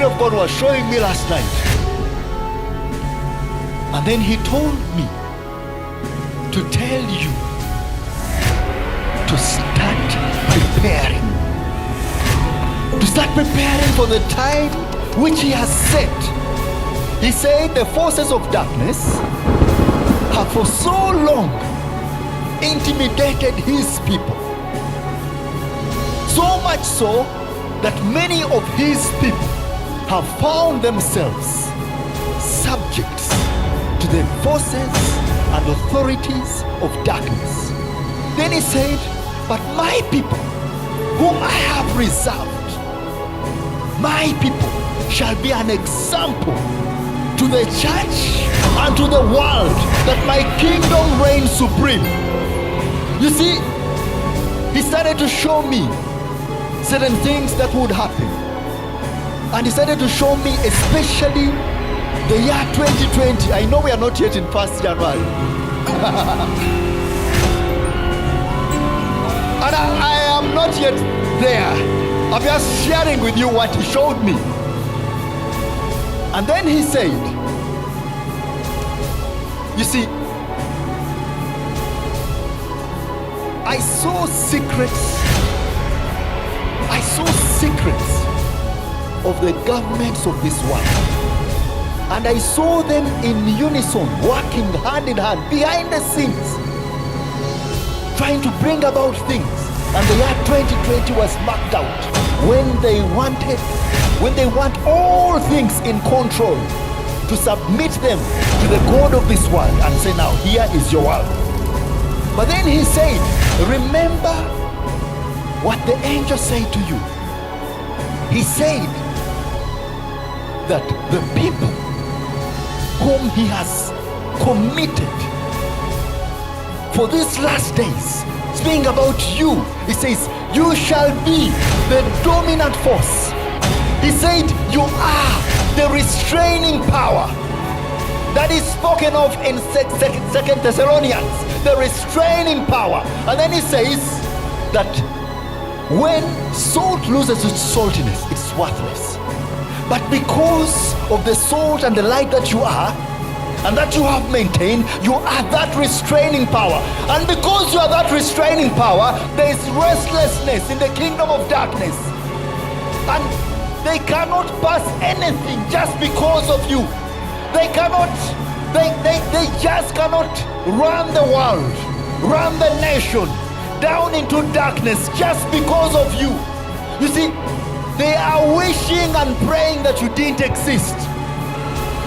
Spirit of God was showing me last night. And then he told me to tell you to start preparing. To start preparing for the time which he has set. He said the forces of darkness have for so long intimidated his people. So much so that many of his people have found themselves subjects to the forces and authorities of darkness. Then he said, but my people, whom I have reserved, my people shall be an example to the church and to the world that my kingdom reigns supreme. You see, he started to show me certain things that would happen. And he started to show me especially the year 2020. I know we are not yet in 1st January. And I am not yet there. I'm just sharing with you what he showed me. And then he said, you see, I saw secrets of the governments of this world. And I saw them in unison, working hand in hand, behind the scenes, trying to bring about things. And the year 2020 was marked out when they want all things in control to submit them to the God of this world and say, now here is your world. But then he said, remember what the angel said to you. He said that the people whom he has committed for these last days, speaking about you, he says, you shall be the dominant force. He said, you are the restraining power that is spoken of in 2 Thessalonians, the restraining power. And then he says that when salt loses its saltiness, it's worthless. But because of the salt and the light that you are, and that you have maintained, you are that restraining power. And because you are that restraining power, there is restlessness in the kingdom of darkness. And they cannot pass anything just because of you. They just cannot run the world, run the nation down into darkness just because of you. You see, they are wishing and praying that you didn't exist,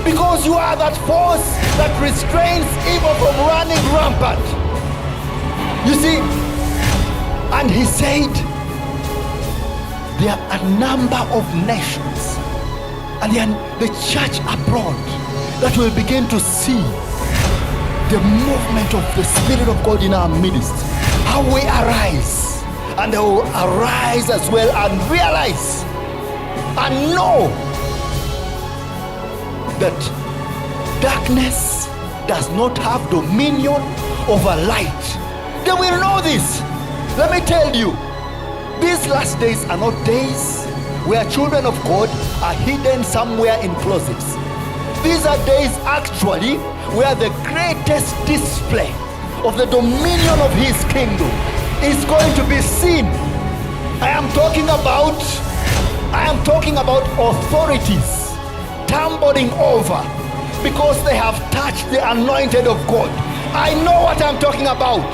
because you are that force that restrains evil from running rampant. You see, and he said, there are a number of nations and the church abroad that will begin to see the movement of the Spirit of God in our midst. How we arise, and they will arise as well and realize and know that darkness does not have dominion over light. They will know this. Let me tell you, these last days are not days where children of God are hidden somewhere in closets. These are days actually where the greatest display of the dominion of his kingdom is going to be seen. I am talking about authorities tumbling over because they have touched the anointed of God. I know what I'm talking about.